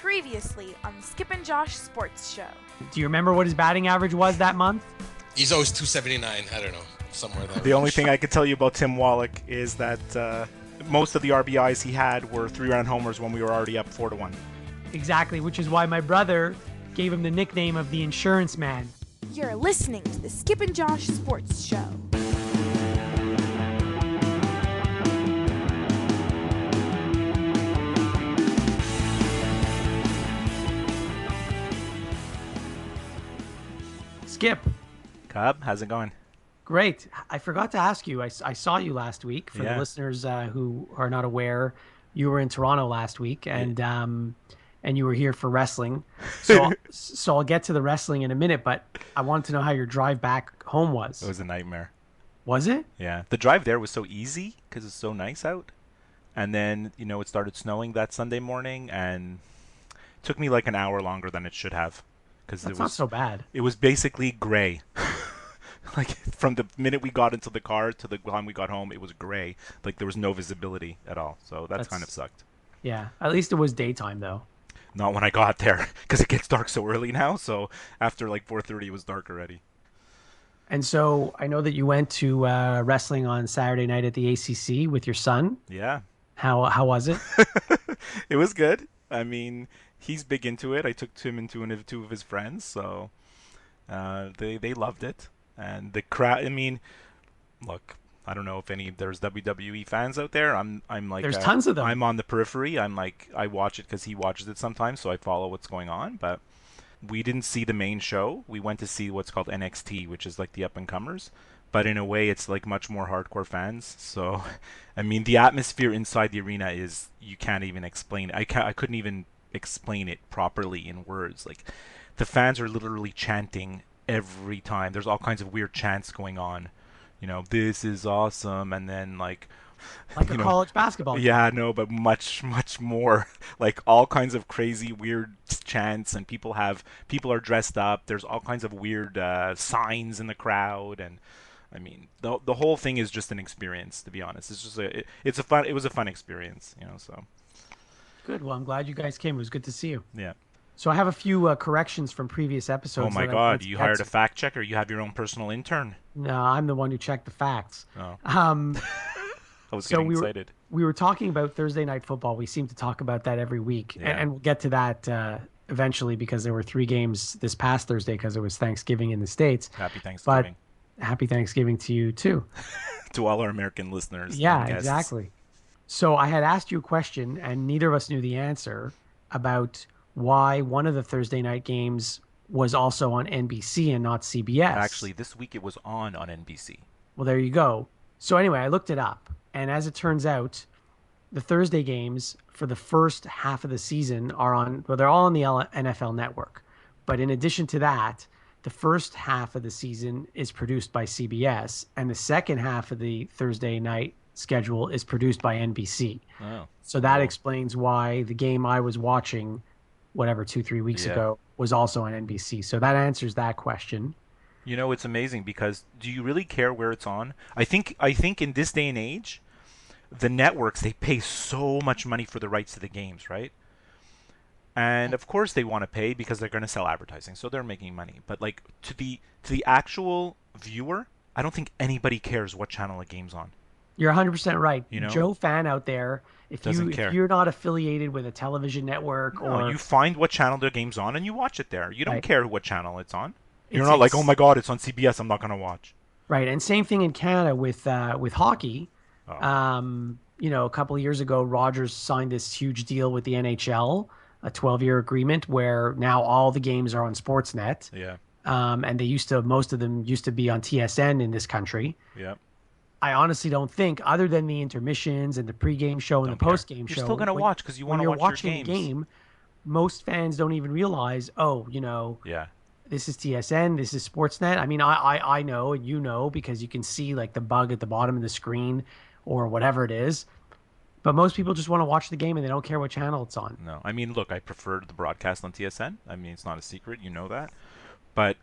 Previously on the Skip and Josh Sports Show. Do you remember what his batting average was that month? He's always 279. I don't know, somewhere there. The only thing I could tell you about Tim Wallach is that most of the RBIs he had were 3-run homers when we were already up 4-1. Exactly, which is why my brother gave him the nickname of the Insurance Man. You're listening to the Skip and Josh Sports Show. Skip. Cub, how's it going? Great. I forgot to ask you. I saw you last week. For the listeners who are not aware, you were in Toronto last week, and you were here for wrestling. So I'll get to the wrestling in a minute, but I wanted to know how your drive back home was. It was a nightmare. Was it? Yeah. The drive there was so easy because it's so nice out. And then, it started snowing that Sunday morning, and it took me like an hour longer than it should have. That's not so bad. It was basically gray. Like from the minute we got into the car to the time we got home, it was gray. Like there was no visibility at all. So that's kind of sucked. Yeah. At least it was daytime though. Not when I got there, because it gets dark so early now. So after like 4:30, it was dark already. And so I know that you went to wrestling on Saturday night at the ACC with your son. Yeah. How was it? It was good. I mean, he's big into it. I took him and two of his friends, so they loved it. And the crowd. I mean, look, I don't know if there's WWE fans out there. I'm like there's tons of them. I'm on the periphery. I watch it because he watches it sometimes, so I follow what's going on. But we didn't see the main show. We went to see what's called NXT, which is like the up and comers. But in a way, it's like much more hardcore fans. So, I mean, the atmosphere inside the arena is you can't even explain it. I couldn't even explain it properly in words. Like, the fans are literally chanting every time. There's all kinds of weird chants going on. This is awesome, and then like a college basketball game. Yeah, no, but much more. Like all kinds of crazy weird chants, and people are dressed up. There's all kinds of weird signs in the crowd, and I mean the whole thing is just an experience. To be honest, it's just it was a fun experience. So good. Well, I'm glad you guys came. It was good to see you. Yeah. So I have a few corrections from previous episodes. Oh my God! You hired a fact checker? You have your own personal intern? No, I'm the one who checked the facts. Oh. I was getting excited. We were talking about Thursday Night Football. We seem to talk about that every week, and we'll get to that eventually because there were 3 games this past Thursday because it was Thanksgiving in the States. Happy Thanksgiving. But happy Thanksgiving to you too. To all our American listeners. Yeah, exactly. So I had asked you a question, and neither of us knew the answer about why one of the Thursday night games was also on NBC and not CBS. Actually, this week it was on NBC. Well, there you go. So anyway, I looked it up, and as it turns out, the Thursday games for the first half of the season they're all on the NFL Network. But in addition to that, the first half of the season is produced by CBS, and the second half of the Thursday night schedule is produced by NBC. Oh, so that explains why the game I was watching 2-3 weeks ago was also on NBC. So that answers that question. It's amazing because do you really care where it's on? I think in this day and age, the networks, they pay so much money for the rights to the games, right? And of course they want to pay because they're going to sell advertising, so they're making money. But like to the actual viewer, I don't think anybody cares what channel a game's on. You're 100% right. Joe fan out there, if you're not affiliated with a television network or you find what channel the game's on and you watch it there. You don't care what channel it's on. You're not like, oh my God, it's on CBS. I'm not going to watch. Right, and same thing in Canada with hockey. Oh. A couple of years ago, Rogers signed this huge deal with the NHL, a 12-year agreement where now all the games are on Sportsnet. Yeah. And most of them used to be on TSN in this country. Yeah. I honestly don't think, other than the intermissions and the pregame show and the postgame show, you're still going to watch because you want to watch watching your games. a game, most fans don't even realize, this is TSN, this is Sportsnet. I mean, I know, and you know, because you can see like the bug at the bottom of the screen or whatever it is. But most people just want to watch the game and they don't care what channel it's on. No, I mean, look, I prefer the broadcast on TSN. I mean, it's not a secret, you know that. But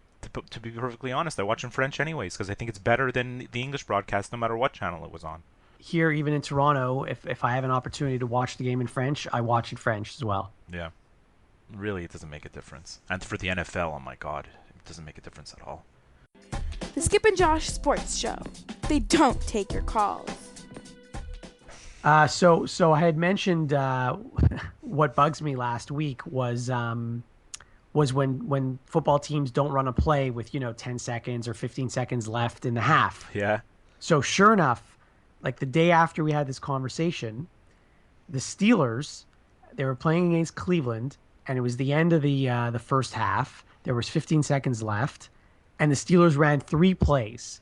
to be perfectly honest, I watch in French anyways because I think it's better than the English broadcast no matter what channel it was on. Here, even in Toronto, if I have an opportunity to watch the game in French, I watch in French as well. Yeah. Really, it doesn't make a difference. And for the NFL, oh my God, it doesn't make a difference at all. The Skip and Josh Sports Show. They don't take your calls. So I had mentioned what bugs me last week was when football teams don't run a play with 10 seconds or 15 seconds left in the half. Yeah. So sure enough, like the day after we had this conversation, the Steelers, they were playing against Cleveland, and it was the end of the first half. There was 15 seconds left, and the Steelers ran 3 plays.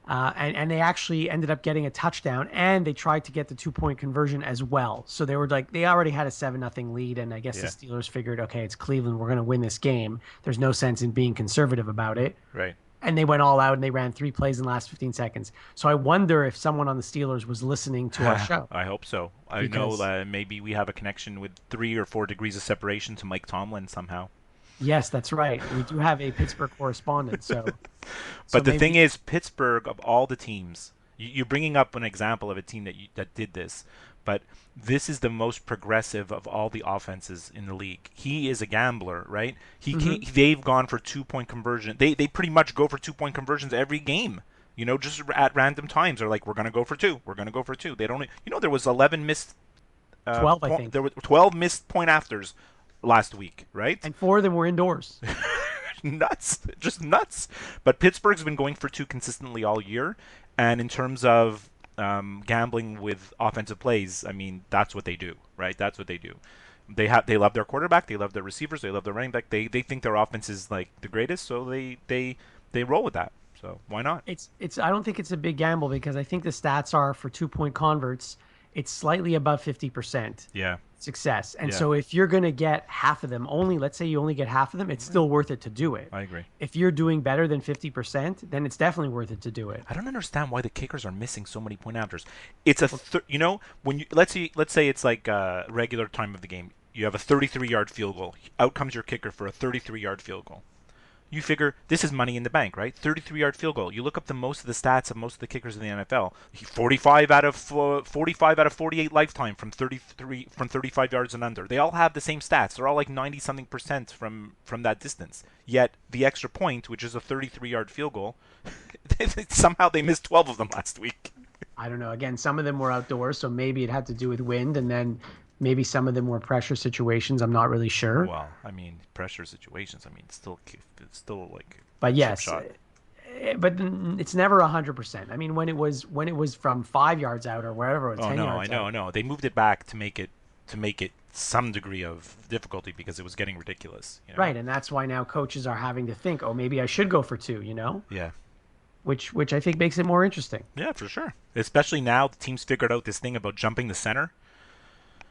And they actually ended up getting a touchdown, and they tried to get the 2-point conversion as well. So they already had a 7-0 lead, and I guess the Steelers figured, okay, it's Cleveland, we're going to win this game. There's no sense in being conservative about it. Right. And they went all out, and they ran 3 plays in the last 15 seconds. So I wonder if someone on the Steelers was listening to our show. I hope so. I know maybe we have a connection with 3 or 4 degrees of separation to Mike Tomlin somehow. Yes, that's right. We do have a Pittsburgh correspondent. But the thing is, Pittsburgh, of all the teams, you're bringing up an example of a team that did this, but this is the most progressive of all the offenses in the league. He is a gambler, right? They've gone for 2-point conversion. They pretty much go for 2-point conversions every game. Just at random times. They're like, we're going to go for 2. We're going to go for 2. They don't. There was 11 missed. 12, I think. There were 12 missed point afters last week, right? And 4 of them were indoors. Nuts. Just nuts. But Pittsburgh's been going for 2 consistently all year. And in terms of gambling with offensive plays, I mean, that's what they do, right? That's what they do. They love their quarterback. They love their receivers. They love their running back. They think their offense is like the greatest, so they roll with that. So why not? I don't think it's a big gamble because I think the stats are for 2-point converts, it's slightly above 50%. Yeah. Success. And so if you're going to get half of them, let's say you only get half of them, it's still worth it to do it. I agree. If you're doing better than 50%, then it's definitely worth it to do it. I don't understand why the kickers are missing so many point afters. It's when you let's say it's like regular time of the game. You have a 33-yard field goal. Out comes your kicker for a 33-yard field goal. You figure this is money in the bank, right? 33-yard field goal. You look up most of the stats of most of the kickers in the NFL. 45 out of 48 lifetime from 35 yards and under. They all have the same stats. They're all like 90-something% from that distance. Yet the extra point, which is a 33-yard field goal, somehow they missed 12 of them last week. I don't know. Again, some of them were outdoors, so maybe it had to do with wind, and then maybe some of them were pressure situations. I'm not really sure. Well, I mean, pressure situations. I mean, it's still like. But yes, but it's never 100%. I mean, when it was from 5 yards out or wherever, or 10 yards out. No. They moved it back to make it some degree of difficulty because it was getting ridiculous. Right, and that's why now coaches are having to think, maybe I should go for 2. Yeah. Which I think makes it more interesting. Yeah, for sure. Especially now the team's figured out this thing about jumping the center.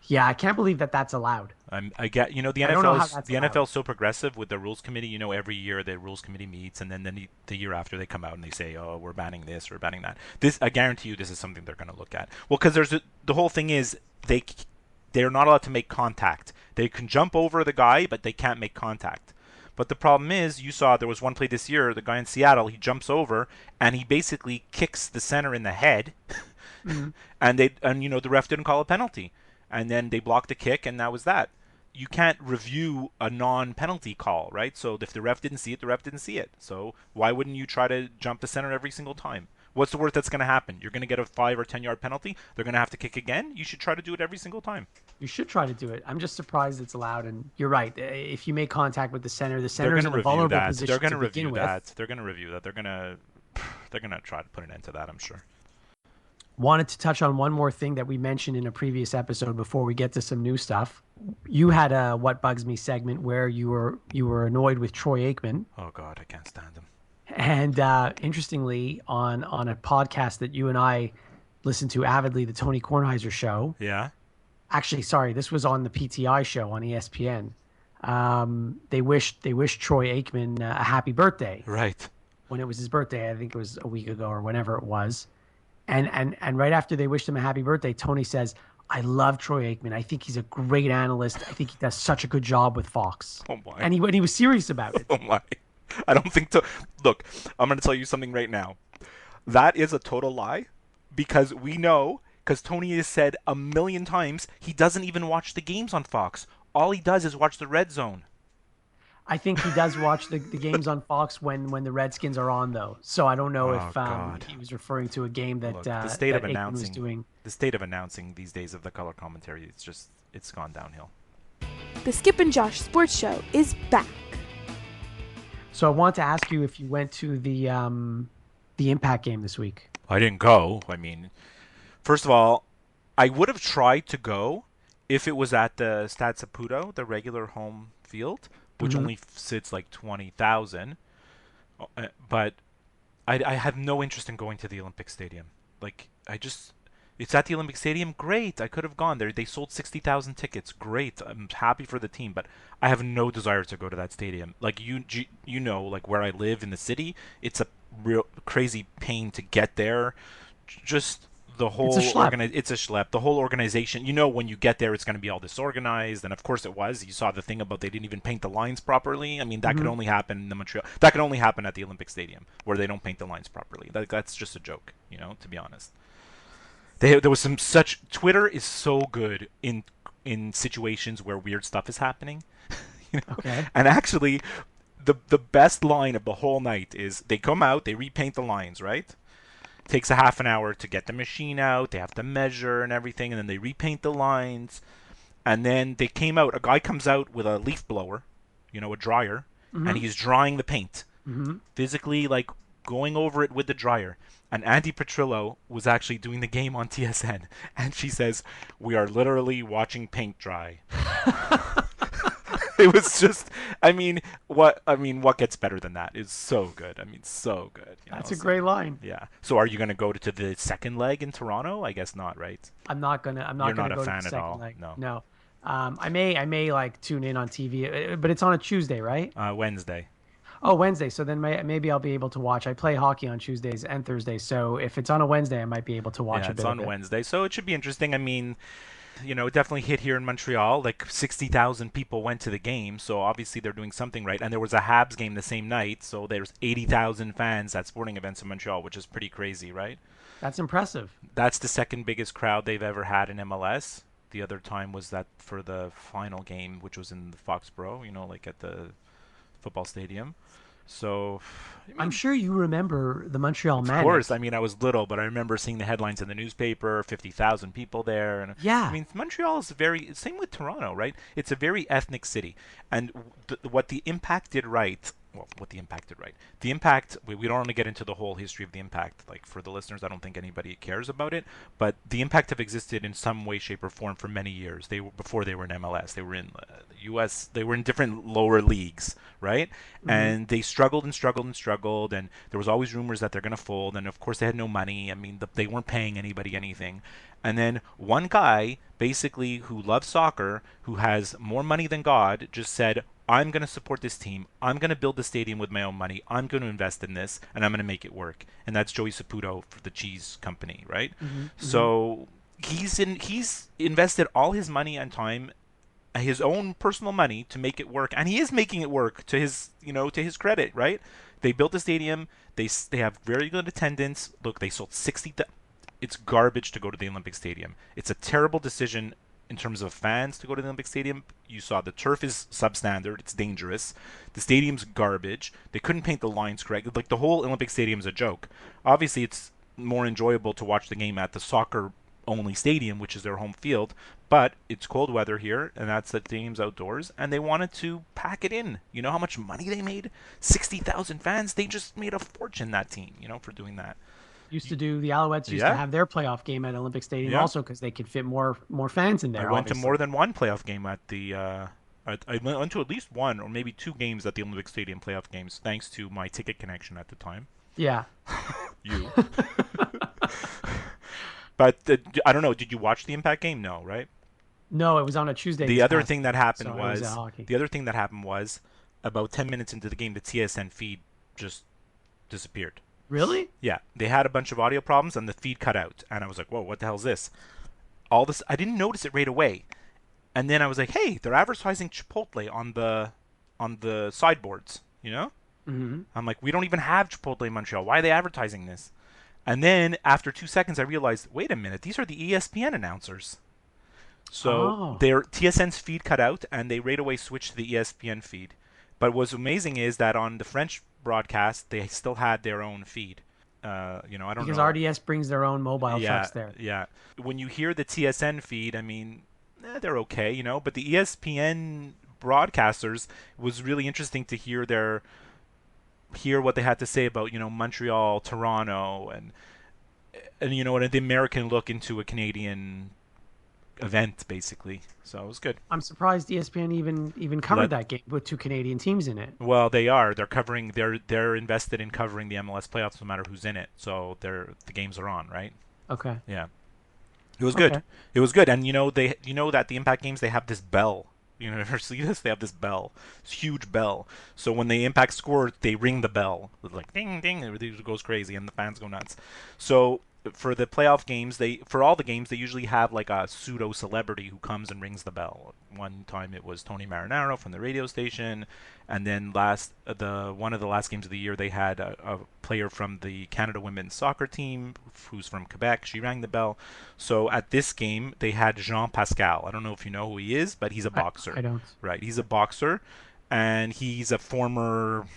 Yeah, I can't believe that's allowed. I get, the NFL is so progressive with the rules committee. Every year the rules committee meets, and then the year after they come out and they say, "Oh, we're banning this, we're banning that." This, I guarantee you, this is something they're going to look at. Well, because the whole thing is they're not allowed to make contact. They can jump over the guy, but they can't make contact. But the problem is, you saw there was one play this year. The guy in Seattle, he jumps over and he basically kicks the center in the head, and the ref didn't call a penalty. And then they blocked the kick, and that was that. You can't review a non-penalty call, right? So if the ref didn't see it, the ref didn't see it. So why wouldn't you try to jump the center every single time? What's the worst that's going to happen? You're going to get a 5 or 10-yard penalty. They're going to have to kick again. You should try to do it every single time. You should try to do it. I'm just surprised it's allowed. And you're right. If you make contact with the center is in a vulnerable position They're going to begin with. They're going to review that. They're going to try to put an end to that, I'm sure. Wanted to touch on one more thing that we mentioned in a previous episode before we get to some new stuff. You had a What Bugs Me segment where you were annoyed with Troy Aikman. Oh, God, I can't stand him. And interestingly, on a podcast that you and I listen to avidly, the Tony Kornheiser show. Yeah. Actually, sorry, this was on the PTI show on ESPN. They wished Troy Aikman a happy birthday. Right. When it was his birthday, I think it was a week ago or whenever it was. And right after they wished him a happy birthday, Tony says, "I love Troy Aikman. I think he's a great analyst. I think he does such a good job with Fox." Oh my! And he was serious about it. Oh my! I don't think so. Look, I'm going to tell you something right now. That is a total lie, because we know, because Tony has said a million times, he doesn't even watch the games on Fox. all he does is watch the red zone. I think he does watch the games on Fox when the Redskins are on, though. So I don't know if God. he was referring to a game that Look, the state of that Aikman was announcing, doing. the state of announcing these days of the color commentary, it's gone downhill. The Skip and Josh Sports Show is back. So I want to ask you if you went to the Impact game this week. I didn't go. I mean, first of all, I would have tried to go if it was at the Stade Saputo, the regular home field, which only sits like 20,000. But I have no interest in going to the Olympic Stadium. Like, it's at the Olympic Stadium. Great, I could have gone there. They sold 60,000 tickets. Great, I'm happy for the team, but I have no desire to go to that stadium. Like you know, like where I live in the city, it's a real crazy pain to get there. Just the whole It's a schlep. it's a schlep. The whole organization, you know, when you get there, it's going to be all disorganized, and of course it was. You saw the thing about they didn't even paint the lines properly. I mean, that could only happen in the Montreal. That could only happen at the Olympic Stadium, where they don't paint the lines properly. That's just a joke, you know. To be honest, there was some such. Twitter is so good in situations where weird stuff is happening, you know. Okay. And actually, the best line of the whole night is they come out, they repaint the lines, right? Takes a half an hour to get the machine out. They have to measure and everything, and then they repaint the lines. And then they came out. A guy comes out with a leaf blower, you know, a dryer, and he's drying the paint, physically, like going over it with the dryer. And Andy Petrillo was actually doing the game on TSN, and she says, "We are literally watching paint dry." It was just, what gets better than that? It's so good. I mean, so good. That's a great line. Yeah. So are you going to go to the second leg in Toronto? I guess not, right? I'm not gonna You're go not a to fan the at second all? leg. No. I may like tune in on TV, but it's on a Tuesday, right? Wednesday. Oh, Wednesday. So then maybe I'll be able to watch. I play hockey on Tuesdays and Thursdays, so if it's on a Wednesday, I might be able to watch Yeah, a bit it's on of it. Wednesday, so it should be interesting. I mean, you know, it definitely hit here in Montreal. Like 60,000 people went to the game, so obviously they're doing something right. And there was a Habs game the same night, so there's 80,000 fans at sporting events in Montreal, which is pretty crazy, right? That's impressive. That's the second biggest crowd they've ever had in MLS. The other time was that for the final game, which was in the Foxborough, you know, like at the football stadium. So, I'm sure you remember the Montreal Manic. of course, I mean, I was little, but I remember seeing the headlines in the newspaper, 50,000 people there. And Yeah. I mean, Montreal is same with Toronto, right? It's a very ethnic city. And what the Impact did right, the Impact, we don't want to get into the whole history of the Impact. Like, for the listeners, I don't think anybody cares about it. But the Impact have existed in some way, shape, or form for many years. Before they were in MLS. They were in the U.S., they were in different lower leagues, right? And they struggled and struggled and struggled, and there was always rumors that they're going to fold, and of course they had no money. I mean, they weren't paying anybody anything. And then one guy, basically, who loves soccer, who has more money than God, just said, I'm going to support this team. I'm going to build the stadium with my own money. I'm going to invest in this, and I'm going to make it work. And that's Joey Saputo for the cheese company, right? So he's invested all his money and time, his own personal money, to make it work, and he is making it work to his credit, right? They built the stadium. They have very good attendance. Look, they sold 60. It's garbage to go to the Olympic Stadium. It's a terrible decision in terms of fans to go to the Olympic Stadium. You saw the turf is substandard. It's dangerous. The stadium's garbage. They couldn't paint the lines correct. Like, the whole Olympic Stadium is a joke. Obviously, it's more enjoyable to watch the game at the soccer only stadium, which is their home field, but it's cold weather here, and that's the game's outdoors, and they wanted to pack it in. You know how much money they made? 60,000 fans. They just made a fortune, that team, for doing that. The Alouettes used to have their playoff game at Olympic Stadium also because they could fit more fans in there. I went to more than one playoff game at the. I went to at least one or maybe two games at the Olympic Stadium playoff games, thanks to my ticket connection at the time. Yeah. You. But I don't know. Did you watch the Impact game? No, right? No, it was on a Tuesday. The other thing that happened was about 10 minutes into the game, the TSN feed just disappeared. Really? Yeah, they had a bunch of audio problems and the feed cut out, and I was like, "Whoa, what the hell is this?" All this, I didn't notice it right away, and then I was like, "Hey, they're advertising Chipotle on the sideboards." Mm-hmm. I'm like, "We don't even have Chipotle in Montreal. Why are they advertising this?" And then after 2 seconds, I realized, wait a minute, these are the ESPN announcers. So their TSN's feed cut out, and they right away switched to the ESPN feed. But what's amazing is that on the French broadcast, they still had their own feed. I don't because know. RDS brings their own mobile trucks there. Yeah. When you hear the TSN feed, I mean, they're okay, but the ESPN broadcasters, it was really interesting to hear what they had to say about Montreal, Toronto, and the American look into a Canadian event, basically. So it was good. I'm surprised ESPN even covered that game with two Canadian teams in it. Well, they are. They're covering. They're invested in covering the MLS playoffs, no matter who's in it. So the games are on, right? Okay. Yeah. It was good. It was good, and that the Impact games, they have this bell. You never see this? They have this bell, this huge bell. So when the Impact score, they ring the bell, like ding ding. It goes crazy, and the fans go nuts. So for the playoff games, for all the games, they usually have like a pseudo celebrity who comes and rings the bell. One time it was Tony Marinaro from the radio station, and then one of the last games of the year, they had a player from the Canada women's soccer team who's from Quebec. She rang the bell. So at this game, they had Jean Pascal. I don't know if you know who he is, but he's a boxer. I don't. Right, he's a boxer, and he's a former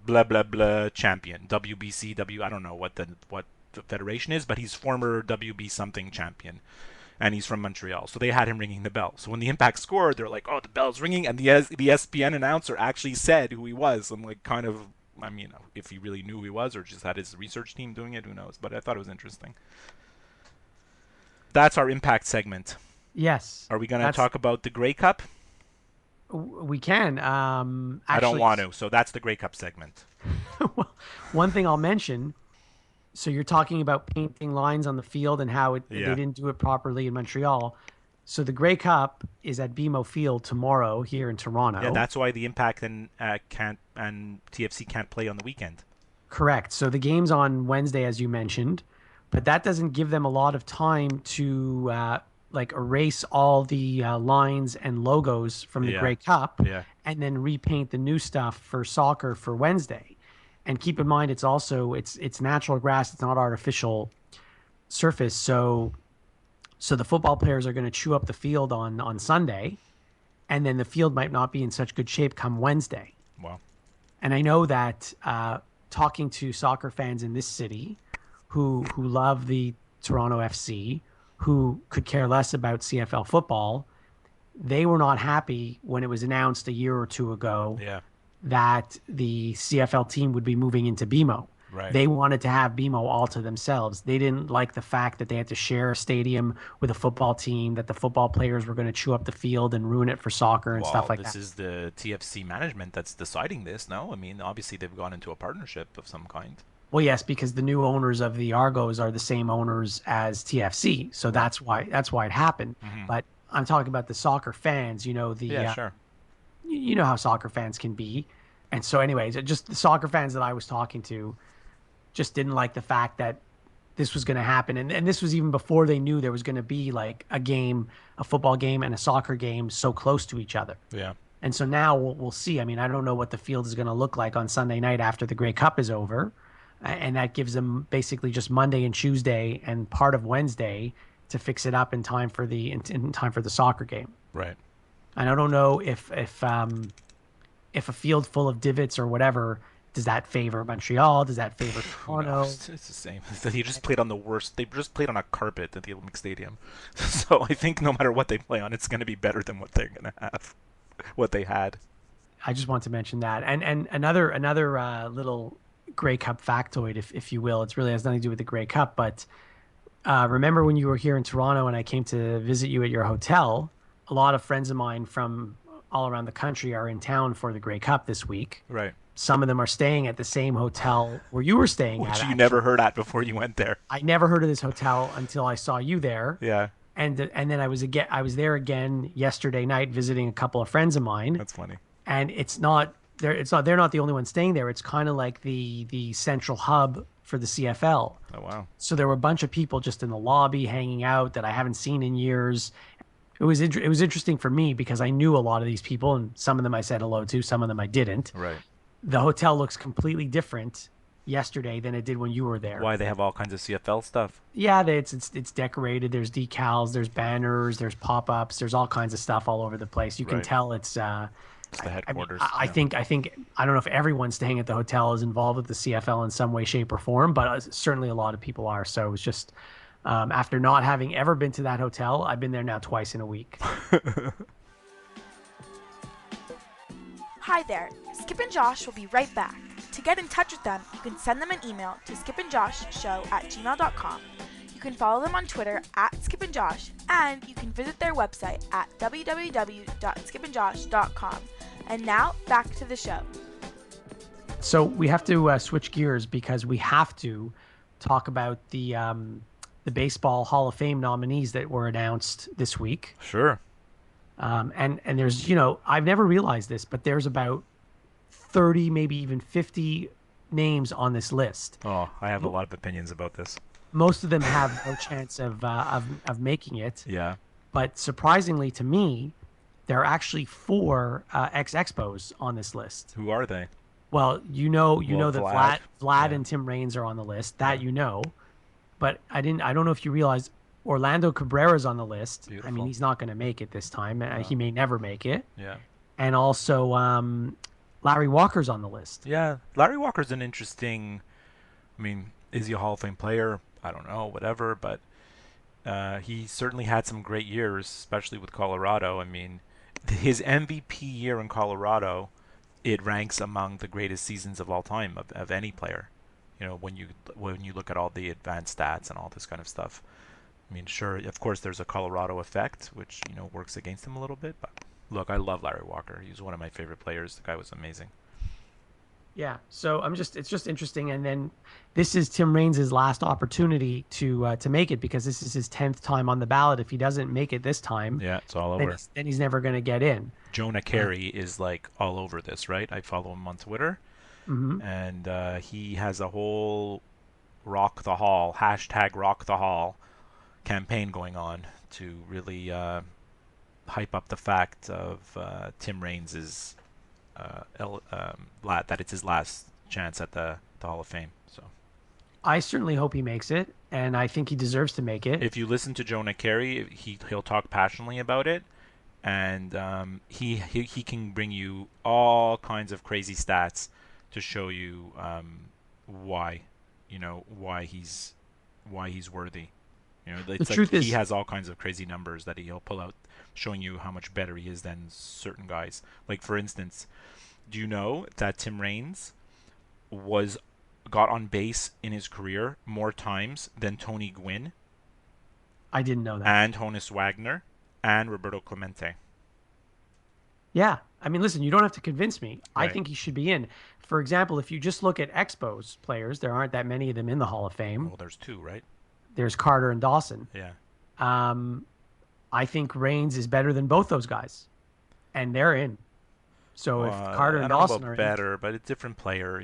blah blah blah champion, WBC. I don't know what the federation is, but he's former WB something champion, and he's from Montreal. So they had him ringing the bell. So when the Impact scored, they're like, "Oh, the bell's ringing," and the ESPN announcer actually said who he was. I'm like, kind of, I mean, if he really knew who he was or just had his research team doing it, who knows? But I thought it was interesting. That's our Impact segment. Yes. Are we going to talk about the Grey Cup? We can. Actually, I don't want to. So that's the Grey Cup segment. Well, one thing I'll mention. So you're talking about painting lines on the field and how they didn't do it properly in Montreal. So the Grey Cup is at BMO Field tomorrow here in Toronto. Yeah, that's why the Impact and TFC can't play on the weekend. Correct. So the game's on Wednesday, as you mentioned, but that doesn't give them a lot of time to erase all the lines and logos from the Grey Cup and then repaint the new stuff for soccer for Wednesday. And keep in mind, it's natural grass. It's not artificial surface. So the football players are going to chew up the field on Sunday, and then the field might not be in such good shape come Wednesday. Wow. And I know that talking to soccer fans in this city who love the Toronto FC, who could care less about CFL football, they were not happy when it was announced a year or two ago that the CFL team would be moving into BMO. Right. They wanted to have BMO all to themselves. They didn't like the fact that they had to share a stadium with a football team, that the football players were going to chew up the field and ruin it for soccer and stuff like that. This is the TFC management that's deciding this, no? I mean, obviously they've gone into a partnership of some kind. Well, yes, because the new owners of the Argos are the same owners as TFC, so that's why it happened. Mm-hmm. But I'm talking about the soccer fans. Sure. You know how soccer fans can be. And so anyways, just the soccer fans that I was talking to just didn't like the fact that this was going to happen. And this was even before they knew there was going to be like a football game and a soccer game so close to each other. Yeah. And so now we'll see. I mean, I don't know what the field is going to look like on Sunday night after the Grey Cup is over. And that gives them basically just Monday and Tuesday and part of Wednesday to fix it up in time for the soccer game. Right. And I don't know if a field full of divots or whatever, does that favor Montreal? Does that favor Toronto? It's the same. They just played on the worst. They just played on a carpet at the Olympic Stadium. So I think no matter what they play on, it's going to be better than what they're going to have, what they had. I just want to mention that. And another little Grey Cup factoid, if you will. It really has nothing to do with the Grey Cup, but remember when you were here in Toronto and I came to visit you at your hotel? A lot of friends of mine from all around the country are in town for the Grey Cup this week. Right. Some of them are staying at the same hotel where you were staying Which at. Which you never heard at before you went there. I never heard of this hotel until I saw you there. Yeah. And then I was there again yesterday night visiting a couple of friends of mine. That's funny. And they're not the only ones staying there. It's kind of like the central hub for the CFL. Oh wow. So there were a bunch of people just in the lobby hanging out that I haven't seen in years. It was interesting for me because I knew a lot of these people, and some of them I said hello to, some of them I didn't. Right. The hotel looks completely different yesterday than it did when you were there. Why, they have all kinds of CFL stuff. Yeah, it's decorated. There's decals, there's banners, there's pop-ups, there's all kinds of stuff all over the place. You can Right. tell it's It's the headquarters. I think I don't know if everyone staying at the hotel is involved with the CFL in some way, shape, or form, but certainly a lot of people are. So it was just after not having ever been to that hotel, I've been there now twice in a week. Hi there, Skip and Josh will be right back. To get in touch with them, you can send them an email to skipandjoshshow@gmail.com. You can follow them on Twitter @skipandjosh, and you can visit their website at www.skipandjosh.com. And now, back to the show. So we have to switch gears because we have to talk about the Baseball Hall of Fame nominees that were announced this week. Sure. And there's, I've never realized this, but there's about 30, maybe even 50 names on this list. Oh, I have a lot of opinions about this. Most of them have no chance of making it. Yeah. But surprisingly to me, there are actually 4 ex-Expos on this list. Who are they? Well, you know that Vlad Yeah. and Tim Raines are on the list. That but I don't know if you realize Orlando Cabrera's on the list. I Beautiful. mean, he's not going to make it this time. He may never make it. Yeah. And also Larry Walker's on the list. Yeah. Larry Walker's an interesting. I mean, is he a Hall of Fame player? I don't know. Whatever. But he certainly had some great years, especially with Colorado. I mean, his MVP year in Colorado, it ranks among the greatest seasons of all time of any player. When you look at all the advanced stats and all this kind of stuff. I mean, sure, of course, there's a Colorado effect, which, works against him a little bit. But look, I love Larry Walker. He's one of my favorite players. The guy was amazing. Yeah. So it's just interesting. And then this is Tim Raines' last opportunity to make it because this is his 10th time on the ballot. If he doesn't make it this time, Yeah, it's all then over. then he's never going to get in. Jonah Carey is like all over this, right? I follow him on Twitter, and he has a whole Rock the Hall, #RockTheHall campaign going on to really hype up the fact of Tim Raines' that it's his last chance at the Hall of Fame. So I certainly hope he makes it, and I think he deserves to make it. if you listen to Jonah Carey, he'll talk passionately about it, and he can bring you all kinds of crazy stats to show you why he's worthy. It's The truth is, he has all kinds of crazy numbers that he'll pull out, showing you how much better he is than certain guys. Like, for instance, do you know that Tim Raines got on base in his career more times than Tony Gwynn I didn't know that. and Honus Wagner and Roberto Clemente? Yeah. I mean, listen, you don't have to convince me. I Right. think he should be in. For example, if you just look at Expos players, there aren't that many of them in the Hall of Fame. Well, there's 2, right? There's Carter and Dawson. Yeah. I think Raines is better than both those guys, and they're in. So if Carter I and don't know Dawson about are better, but a different player,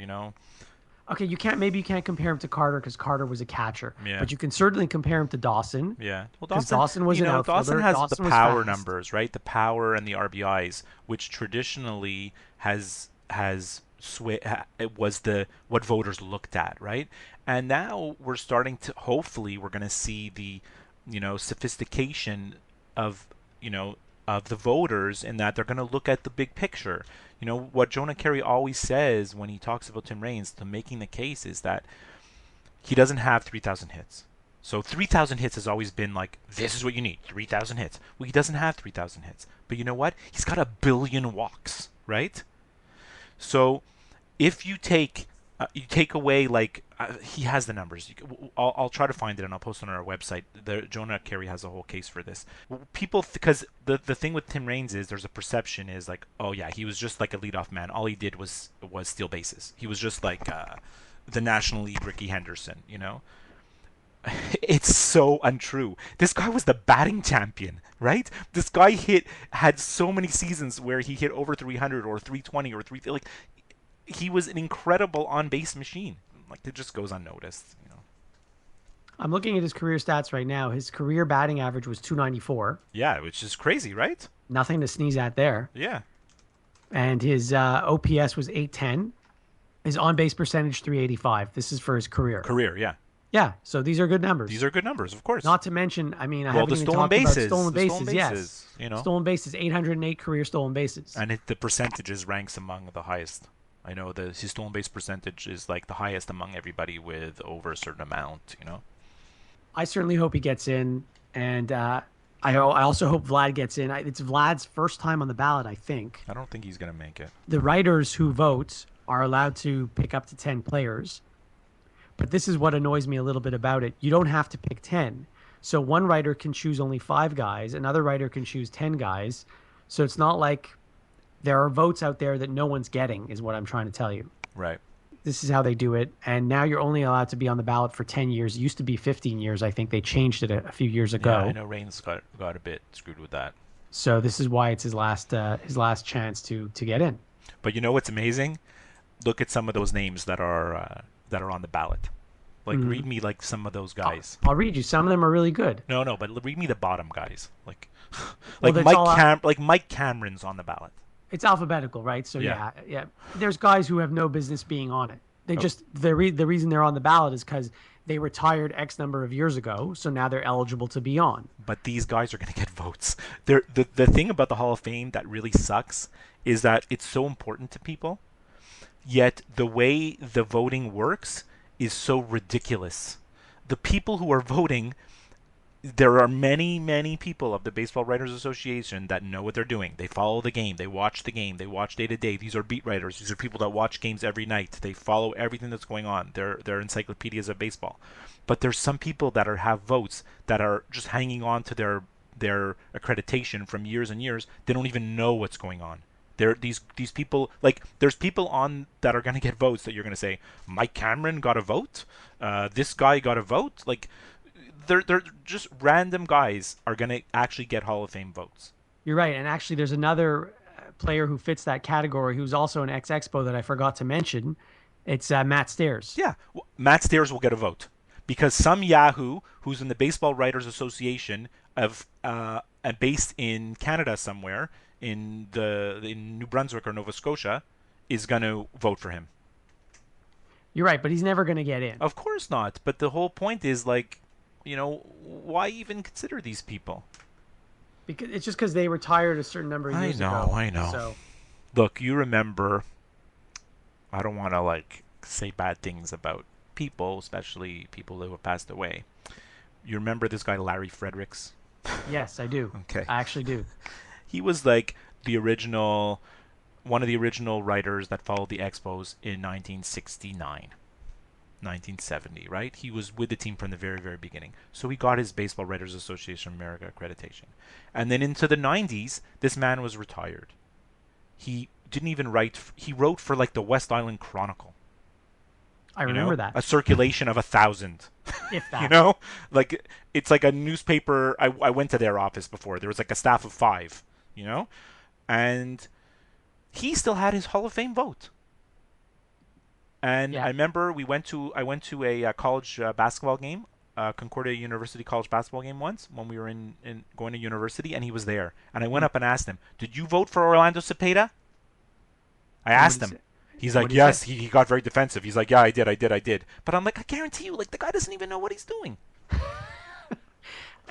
okay, you can't compare him to Carter because Carter was a catcher, Yeah. but you can certainly compare him to Dawson. Yeah. Well, 'Cause Dawson was an outfielder. Dawson has Dawson the was power fast. numbers, right? The power and the RBIs, which traditionally it was what voters looked at, right? And now we're starting to, hopefully we're going to see the sophistication of the voters, in that they're going to look at the big picture. What Jonah Carey always says when he talks about Tim Raines, to making the case, is that he doesn't have 3,000 hits. So 3,000 hits has always been like, this is what you need, 3,000 hits. Well, he doesn't have 3,000 hits. But you know what? He's got 1 billion walks, right? So if you take away, like, he has the numbers. I'll try to find it and I'll post it on our website. Jonah Carey has a whole case for this. People, because the thing with Tim Raines is there's a perception is like, oh yeah, he was just like a leadoff man. All he did was steal bases. He was just like the National League Ricky Henderson, It's so untrue. This guy was the batting champion, right? This guy had so many seasons where he hit over 300 or 320 or 3, like, he was an incredible on-base machine. Like, it just goes unnoticed, I'm looking at his career stats right now. His career batting average was 294. Yeah, which is crazy, right? Nothing to sneeze at there. Yeah. And his OPS was 810. His on-base percentage 385. This is for his career. Career, yeah. Yeah, so these are good numbers. These are good numbers, of course. Not to mention, I mean, I well, haven't the even stolen talked bases. about stolen The bases. stolen Yes, bases, you know. stolen bases, 808 career stolen bases. And the percentages ranks among the highest. I know his stolen base percentage is like the highest among everybody with over a certain amount, you know. I certainly hope he gets in, and I also hope Vlad gets in. It's Vlad's first time on the ballot, I think. I don't think he's going to make it. The writers who vote are allowed to pick up to 10 players. But this is what annoys me a little bit about it. You don't have to pick 10. So one writer can choose only 5 guys. Another writer can choose 10 guys. So it's not like there are votes out there that no one's getting, is what I'm trying to tell you. Right. This is how they do it. And now you're only allowed to be on the ballot for 10 years. It used to be 15 years. I think they changed it a few years ago. Yeah, I know Reigns got a bit screwed with that. So this is why it's his last chance to get in. But you know what's amazing? Look at some of those names that are on the ballot. Like, read me like some of those guys. I'll read you. Some of them are really good. No, but read me the bottom guys. Like, Well, like Mike Cameron's on the ballot. It's alphabetical, right? So yeah. There's guys who have no business being on it. They just the reason they're on the ballot is because they retired X number of years ago, so now they're eligible to be on. But these guys are going to get votes. The thing about the Hall of Fame that really sucks is that it's so important to people, yet the way the voting works is so ridiculous. The people who are voting, there are many, many people of the Baseball Writers Association that know what they're doing. They follow the game. They watch the game. They watch day to day. These are beat writers. These are people that watch games every night. They follow everything that's going on. They're encyclopedias of baseball. But there's some people that have votes that are just hanging on to their accreditation from years and years. They don't even know what's going on. These people, like, there's people on that are going to get votes that you're going to say, Mike Cameron got a vote? This guy got a vote? Like, they're just random guys are going to actually get Hall of Fame votes. You're right. And actually, there's another player who fits that category who's also an ex-Expo that I forgot to mention. It's Matt Stairs. Yeah. Well, Matt Stairs will get a vote because some Yahoo who's in the Baseball Writers Association based in Canada somewhere, in New Brunswick or Nova Scotia, is going to vote for him. You're right, but he's never going to get in. Of course not. But the whole point is, like, you know, why even consider these people? Because it's just because they retired a certain number of years ago. I know. So. Look, you remember, I don't want to, like, say bad things about people, especially people who have passed away. You remember this guy, Larry Fredericks? Yes, I do. Okay. I actually do. He was like one of the original writers that followed the Expos in 1969, 1970, right? He was with the team from the very, very beginning. So he got his Baseball Writers Association of America accreditation. And then into the 90s, this man was retired. He didn't even write, he wrote for like the West Island Chronicle. I remember that. A circulation of 1,000. If that. You know? Like, it's like a newspaper. I went to their office before. There was like a staff of 5, you know? And he still had his Hall of Fame vote. And yeah. I remember I went to a college basketball game, Concordia University college basketball game once when we were in going to university, and he was there. And I went up and asked him, "Did you vote for Orlando Cepeda?" I asked him. He's like, yes. He got very defensive. He's like, yeah, I did. But I'm like, I guarantee you, like, the guy doesn't even know what he's doing.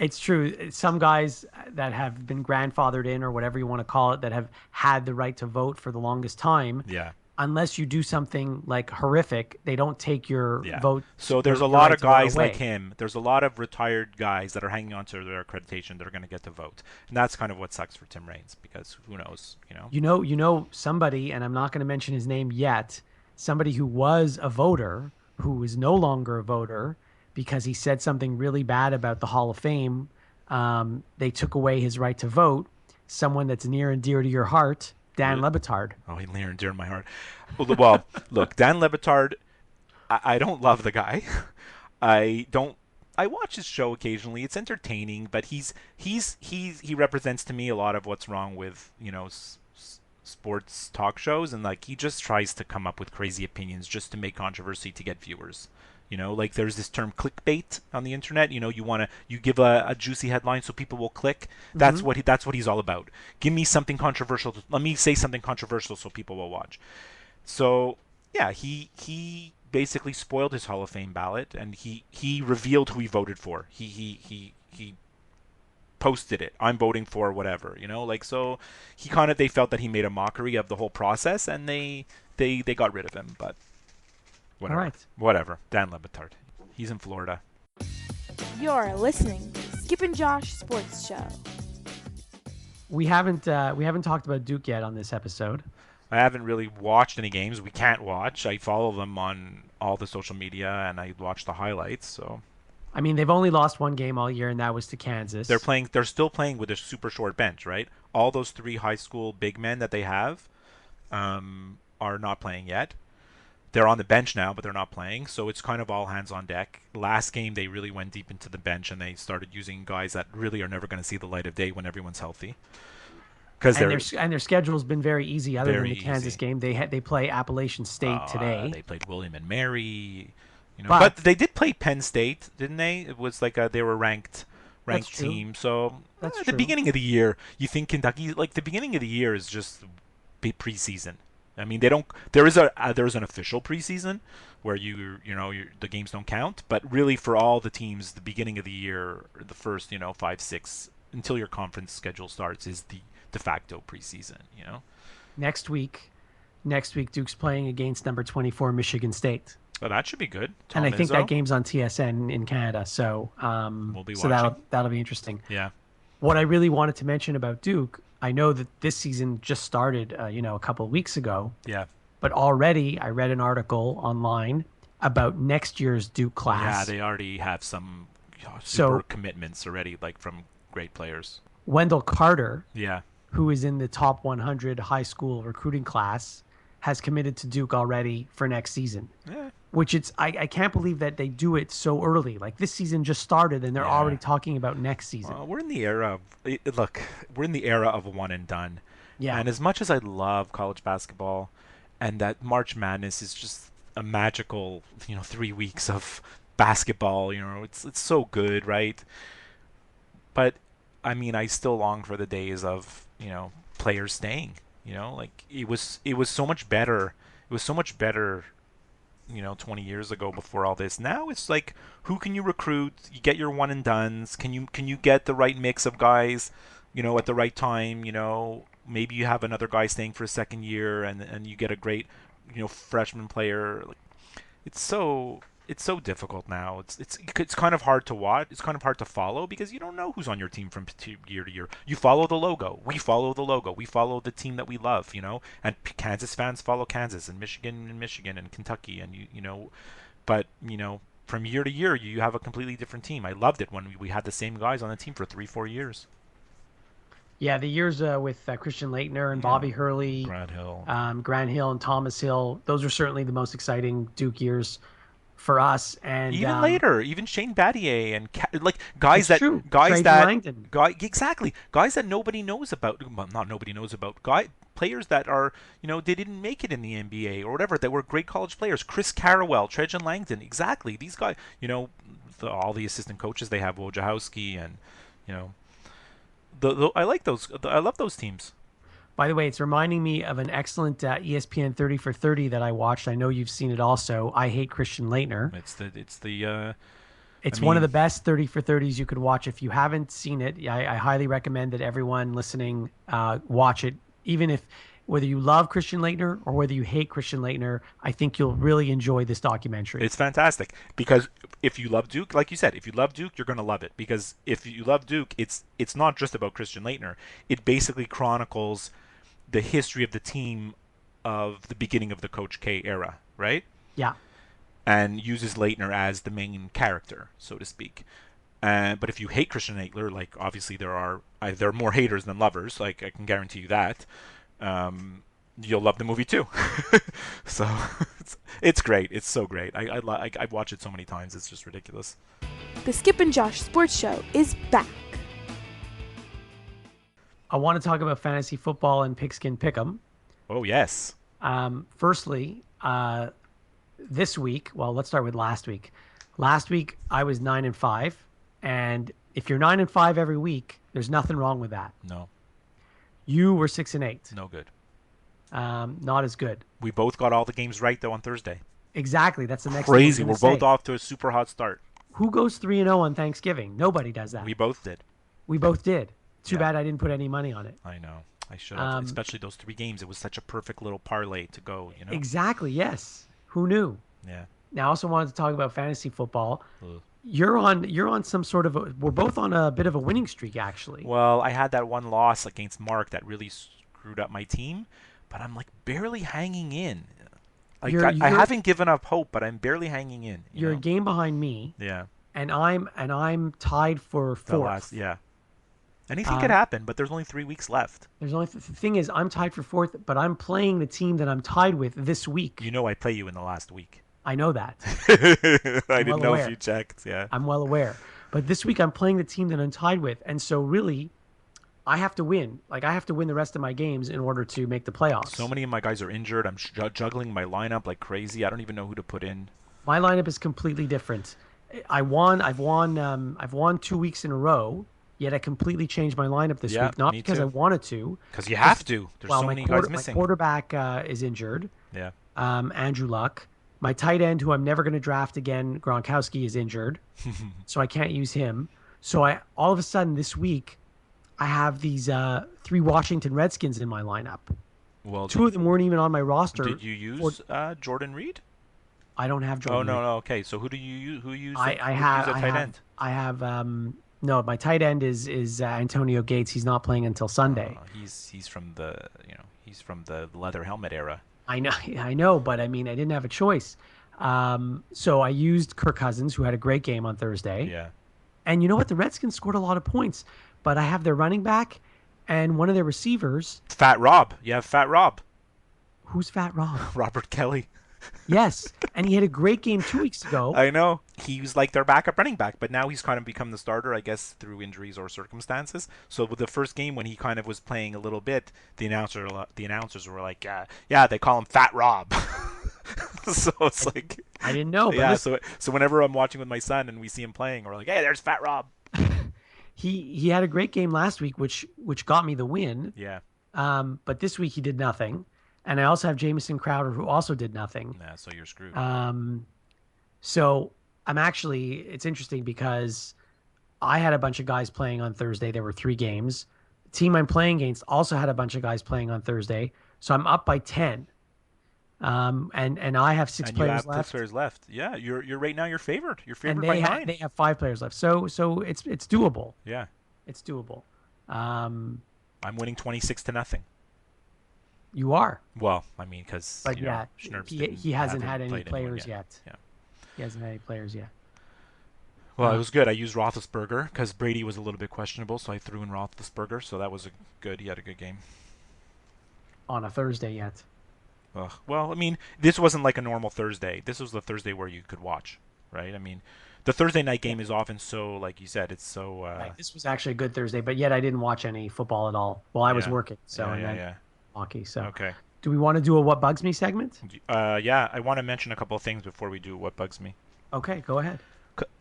It's true. Some guys that have been grandfathered in, or whatever you want to call it, that have had the right to vote for the longest time. Yeah. Unless you do something like horrific, they don't take your vote. So there's a lot of guys like him. There's a lot of retired guys that are hanging on to their accreditation that are going to get to vote. And that's kind of what sucks for Tim Raines, because who knows, you know. You know somebody, and I'm not going to mention his name yet, somebody who was a voter, who is no longer a voter because he said something really bad about the Hall of Fame. They took away his right to vote. Someone that's near and dear to your heart, Dan Le Batard. Oh, he's near and dear to my heart. Well, look, Dan Le Batard, I don't love the guy. I watch his show occasionally. It's entertaining, but he represents to me a lot of what's wrong with, you know, sports talk shows, and like he just tries to come up with crazy opinions just to make controversy to get viewers. You know, like there's this term clickbait on the internet. You know, you give a juicy headline so people will click. That's what he's all about. Give me something controversial. Let me say something controversial so people will watch. So yeah, he basically spoiled his Hall of Fame ballot, and he revealed who he voted for. He posted it. I'm voting for whatever, like, so he kind of, they felt that he made a mockery of the whole process, and they got rid of him. But whatever. All right. Whatever. Dan Le Batard. He's in Florida. You're listening to Skip and Josh Sports Show. We haven't talked about Duke yet on this episode. I haven't really watched any games. We can't watch. I follow them on all the social media, and I watch the highlights. So, I mean, they've only lost one game all year, and that was to Kansas. they're still playing with a super short bench, right? All those 3 high school big men that they have are not playing yet. They're on the bench now, but they're not playing, so it's kind of all hands on deck. Last game, they really went deep into the bench, and they started using guys that really are never going to see the light of day when everyone's healthy. And their schedule's been very easy. Other than Very the Kansas easy. game, they play Appalachian State today. They played William and Mary, But- but they did play Penn State, didn't they? It was like they were ranked That's true. team. So That's at the true. beginning of the year, you think Kentucky, like the beginning of the year is just preseason. I mean, they don't. There is an official preseason where the games don't count, but really for all the teams, the beginning of the year, the first 5, 6 until your conference schedule starts is the de facto preseason. Next week, Duke's playing against number 24 Michigan State. But that should be good. And I Tom think Izzo. that game's on TSN in Canada, so We'll be so watching. that'll be interesting. Yeah. What I really wanted to mention about Duke, I know that this season just started, a couple of weeks ago, Yeah. but already I read an article online about next year's Duke Yeah, class. they already have some super So- commitments already, like from great players. Wendell Carter, Yeah. who is in the top 100 high school recruiting class, has committed to Duke already for next season. Yeah. Which I can't believe that they do it so early. Like this season just started and they're Yeah. already talking about next season. We're in the era of we're in the era of one and done. Yeah. And as much as I love college basketball, and that March Madness is just a magical 3 weeks of basketball. It's so good, right? But I mean, I still long for the days of players staying. Like it was so much better. It was so much better 20 years ago before all this. Now it's like, who can you recruit? You get your one and dones. Can you get the right mix of guys, at the right time? Maybe you have another guy staying for a second year, and you get a great, freshman player. Like, it's so difficult now. It's kind of hard to watch. It's kind of hard to follow because you don't know who's on your team from year to year. You follow the logo. We follow the logo. We follow the team that we love. And Kansas fans follow Kansas, and Michigan and Kentucky, and but from year to year you have a completely different team. I loved it when we had the same guys on the team for 3-4 years. Yeah, the years with Christian Leitner and Bobby Hurley, Grant Hill. Grant Hill and Thomas Hill, those are certainly the most exciting Duke years for us. And Even later, even Shane Battier and guys That's that true. guys Trajan that Langdon. guys that nobody knows about. Well, not nobody knows about. Players that are they didn't make it in the NBA or whatever, that were great college players. Chris Carrawell, Trajan Langdon, exactly. These guys, all the assistant coaches they have, Wojciechowski, and I like those. I love those teams. By the way, it's reminding me of an excellent ESPN 30 for 30 that I watched. I know you've seen it also. I Hate Christian Leitner. It's one of the best 30 for 30s you could watch. If you haven't seen it, I highly recommend that everyone listening watch it. Even if whether you love Christian Leitner or whether you hate Christian Leitner, I think you'll really enjoy this documentary. It's fantastic because if you love Duke, like you said, if you love Duke, you're going to love it. Because if you love Duke, it's not just about Christian Leitner. It basically chronicles the history of the team of the beginning of the Coach K era, right? Yeah. And uses Leitner as the main character, so to speak. But if you hate Christian Leitner, like obviously there are more haters than lovers, like I can guarantee you that. You'll love the movie too. So it's great. It's so great. I watch it so many times. It's just ridiculous. The Skip and Josh Sports Show is back. I want to talk about fantasy football and Pigskin Pick'em. Oh yes. Firstly, this week, well, let's start with last week. Last week I was 9-5, and if you're 9-5 every week, there's nothing wrong with that. No. You were 6-8. No good. Not as good. We both got all the games right though on Thursday. Exactly. That's the next thing I was Crazy. gonna We're say. both off to a super hot start. Who goes 3-0 on Thanksgiving? Nobody does that. We both did. We both did. Too Yeah. bad I didn't put any money on it. I know. I should have. Especially those 3 games. It was such a perfect little parlay to go, you know? Exactly. Yes. Who knew? Yeah. Now, I also wanted to talk about fantasy football. Ugh. You're on some sort of we're both on a bit of a winning streak, actually. Well, I had that one loss against Mark that really screwed up my team, but I'm like barely hanging in. Like I haven't given up hope, but I'm barely hanging in. You're know? a game behind me. Yeah. And I'm tied for fourth. Yeah. Anything could happen, but there's only 3 weeks left. There's only the thing is I'm tied for fourth, but I'm playing the team that I'm tied with this week. You know I play you in the last week. I know that. I didn't know if you checked. Yeah. I'm well aware. But this week I'm playing the team that I'm tied with, and so really, I have to win. Like I have to win the rest of my games in order to make the playoffs. So many of my guys are injured. I'm juggling my lineup like crazy. I don't even know who to put in. My lineup is completely different. I've won 2 weeks in a row. Yet I completely changed my lineup this week, not because I wanted to. Because you have to. There's so many guys missing. My quarterback is injured. Yeah. Andrew Luck. My tight end, who I'm never going to draft again, Gronkowski, is injured, so I can't use him. So all of a sudden this week, I have these 3 Washington Redskins in my lineup. Well, 2 of them weren't even on my roster. Did you use Jordan Reed? I don't have Jordan. Oh no, Reed. no. Okay, so who do you use? Who use? I have no. My tight end is Antonio Gates. He's not playing until Sunday. He's from the leather helmet era. I know, but I mean, I didn't have a choice. So I used Kirk Cousins, who had a great game on Thursday. Yeah. And you know what? The Redskins scored a lot of points, but I have their running back and one of their receivers. Fat Rob. You have Fat Rob. Who's Fat Rob? Robert Kelly. Yes, and he had a great game 2 weeks ago. I know. He was like their backup running back, but now he's kind of become the starter, I guess, through injuries or circumstances. So with the first game when he kind of was playing a little bit, the announcers were like, yeah, they call him Fat Rob. So it's like I didn't know. But yeah, so whenever I'm watching with my son and we see him playing, we're like, hey, there's Fat Rob. He had a great game last week, which got me the win. Yeah. But this week he did nothing. And I also have Jamison Crowder, who also did nothing. Nah, so you're screwed. So it's interesting because I had a bunch of guys playing on Thursday. There were 3 games. The team I'm playing against also had a bunch of guys playing on Thursday. So I'm up by 10. And I have 6 players left. 6 players left. Yeah, you're right now you're favored. You're favored And by 9. They have 5 players left. So it's doable. Yeah. It's doable. I'm winning 26-0ing. You are. Well, I mean, because he hasn't had any players yet. Yeah. He hasn't had any players yet. Well, it was good. I used Roethlisberger because Brady was a little bit questionable, so I threw in Roethlisberger. So that was good. He had a good game. On a Thursday yet. Ugh. Well, I mean, this wasn't like a normal Thursday. This was the Thursday where you could watch, right? I mean, the Thursday night game is often so, like you said, it's so. Right. This was actually a good Thursday, but yet I didn't watch any football at all. Well, I was working, so hockey. So okay. Do we want to do a What Bugs Me segment? Yeah, I want to mention a couple of things before we do What Bugs Me. Okay, go ahead.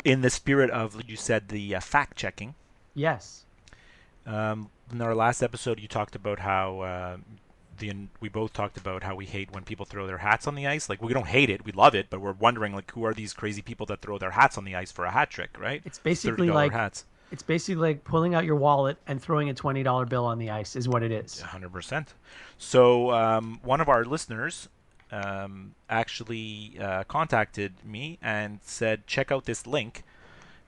In the spirit of, you said, the fact checking. Yes. In our last episode, you talked about how we both talked about how we hate when people throw their hats on the ice. Like, we don't hate it, we love it, but we're wondering, like, who are these crazy people that throw their hats on the ice for a hat trick, right? It's basically like hats. It's basically like pulling out your wallet and throwing a $20 bill on the ice is what it is. 100%. So one of our listeners actually contacted me and said, check out this link.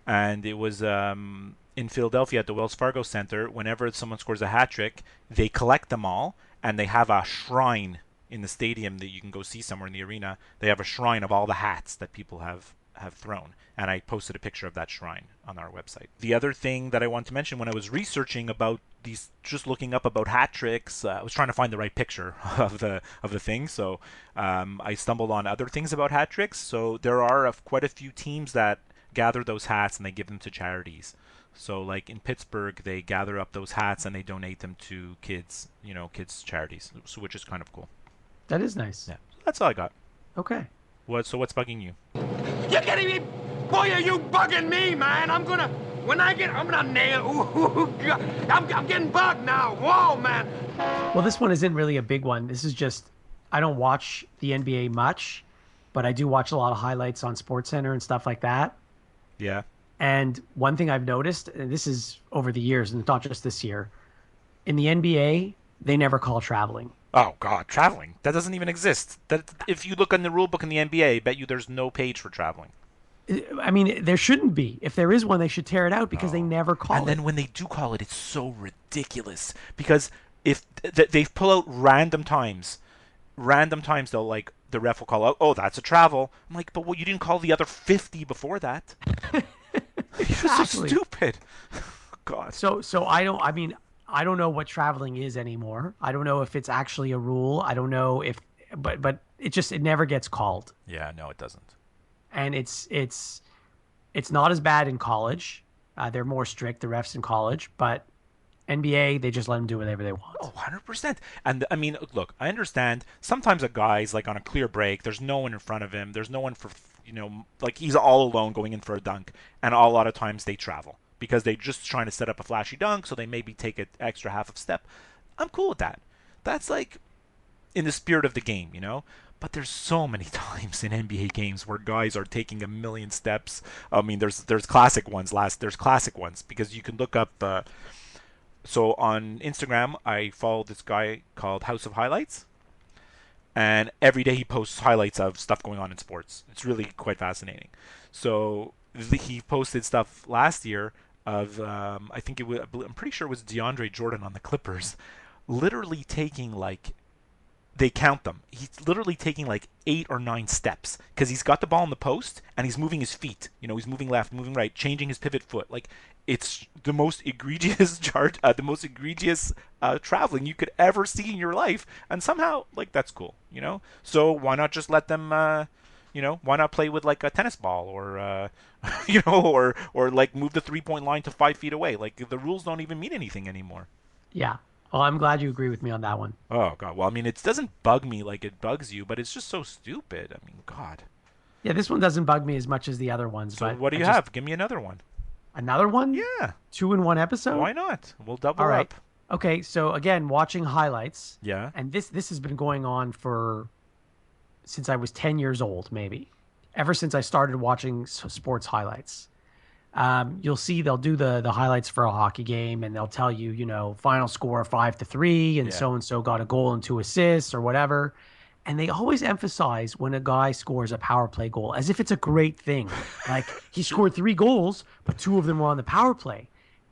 And it was in Philadelphia at the Wells Fargo Center. Whenever someone scores a hat trick, they collect them all, and they have a shrine in the stadium that you can go see somewhere in the arena. They have a shrine of all the hats that people have thrown. And I posted a picture of that shrine on our website. The other thing that I want to mention, when I was researching about these, just looking up about hat tricks, I was trying to find the right picture of the thing. So I stumbled on other things about hat tricks. So there are quite a few teams that gather those hats and they give them to charities. So like in Pittsburgh, they gather up those hats and they donate them to kids charities, so, which is kind of cool. That is nice. Yeah, that's all I got. Okay. So what's bugging you? You're kidding me? Boy, are you bugging me, man? I'm gonna When I get, I'm gonna nail. Ooh, God. I'm getting bugged now. Whoa, man. Well, this one isn't really a big one. This is just, I don't watch the NBA much, but I do watch a lot of highlights on SportsCenter and stuff like that. Yeah. And one thing I've noticed, and this is over the years, and not just this year, in the NBA, they never call traveling. Oh God, traveling. That doesn't even exist. That if you look in the rule book in the NBA, I bet you there's no page for traveling. I mean, there shouldn't be. If there is one, they should tear it out because they never call it. And then when they do call it, it's so ridiculous because if they pull out random times they'll like the ref will call out, oh, that's a travel. I'm like, but well, you didn't call the other 50 before that. It's so stupid. God. So I don't know what traveling is anymore. I don't know if it's actually a rule. I don't know if, but it never gets called. Yeah, no, it doesn't. And it's not as bad in college. They're more strict, the refs in college, but NBA, they just let them do whatever they want. Oh, 100%. And I mean, look, I understand sometimes a guy's like on a clear break, there's no one in front of him, there's no one for, like he's all alone going in for a dunk, and a lot of times they travel because they're just trying to set up a flashy dunk, so they maybe take an extra half of step. I'm cool with that. That's like in the spirit of the game, But there's so many times in NBA games where guys are taking a million steps. I mean, there's classic ones. There's classic ones because you can look up. So on Instagram, I follow this guy called House of Highlights, and every day he posts highlights of stuff going on in sports. It's really quite fascinating. So he posted stuff last year of I'm pretty sure it was DeAndre Jordan on the Clippers, literally taking like. They count them. He's literally taking like 8 or 9 steps because he's got the ball in the post and he's moving his feet. He's moving left, moving right, changing his pivot foot. Like it's the most egregious traveling you could ever see in your life. And somehow, like that's cool. So why not just let them? Why not play with like a tennis ball or or like move the 3-point line to 5 feet away? Like the rules don't even mean anything anymore. Yeah. Well, I'm glad you agree with me on that one. Oh, God. Well, I mean, it doesn't bug me like it bugs you, but it's just so stupid. I mean, God. Yeah, this one doesn't bug me as much as the other ones. So but what do you have? Give me another one. Another one? Yeah. 2 in 1 episode? Why not? We'll double All right. up. Okay, so again, watching highlights. Yeah. And this has been going on since I was 10 years old, maybe. Ever since I started watching sports highlights. You'll see they'll do the highlights for a hockey game and they'll tell you, final score 5-3 and so-and-so got a goal and 2 assists or whatever. And they always emphasize when a guy scores a power play goal as if it's a great thing. Like he scored 3 goals, but 2 of them were on the power play.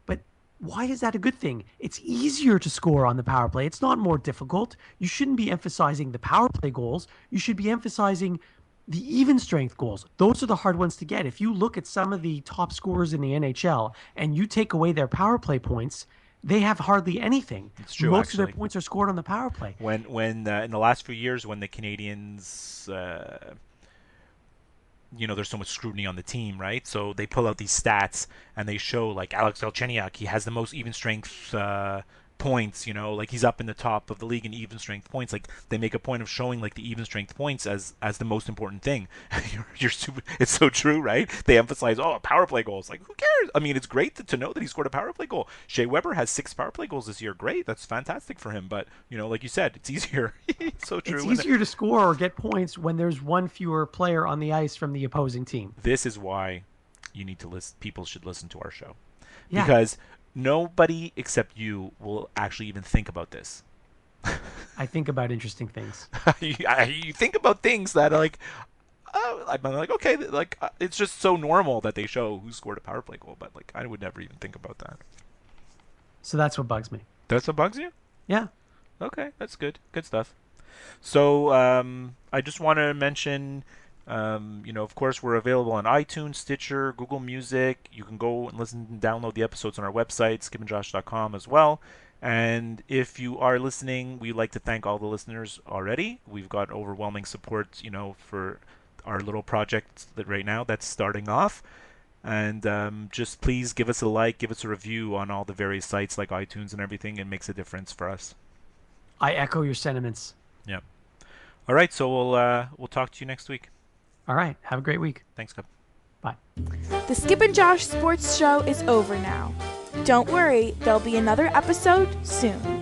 But why is that a good thing? It's easier to score on the power play. It's not more difficult. You shouldn't be emphasizing the power play goals. You should be emphasizing the even strength goals. Those are the hard ones to get. If you look at some of the top scorers in the NHL and you take away their power play points, they have hardly anything. It's true, Most of their points are scored on the power play. When in the last few years, when the Canadians, there's so much scrutiny on the team, right? So they pull out these stats and they show like Alex Galchenyuk, he has the most even strength points, like he's up in the top of the league in even strength points. Like they make a point of showing like the even strength points as the most important thing. You're super, it's so true, right? They emphasize power play goals. Like who cares? I mean, it's great to know that he scored a power play goal. Shea Weber has 6 power play goals this year. Great, that's fantastic for him. But like you said, it's easier. It's so true. It's easier to score or get points when there's one fewer player on the ice from the opposing team. This is why you need to listen. People should listen to our show because nobody except you will actually even think about this. I think about interesting things. You think about things that are like, I'm like, okay, like it's just so normal that they show who scored a power play goal, but like I would never even think about that. So that's what bugs me. That's what bugs you? Yeah. Okay, that's good. Good stuff. So I just want to mention. Of course, we're available on iTunes, Stitcher, Google Music. You can go and listen and download the episodes on our website, skipandjosh.com as well. And if you are listening, we'd like to thank all the listeners already. We've got overwhelming support, for our little project right now that's starting off. And just please give us a like, give us a review on all the various sites like iTunes and everything. It makes a difference for us. I echo your sentiments. Yeah. All right, so we'll talk to you next week. All right. Have a great week. Thanks, Cup. Bye. The Skip and Josh Sports Show is over now. Don't worry, there'll be another episode soon.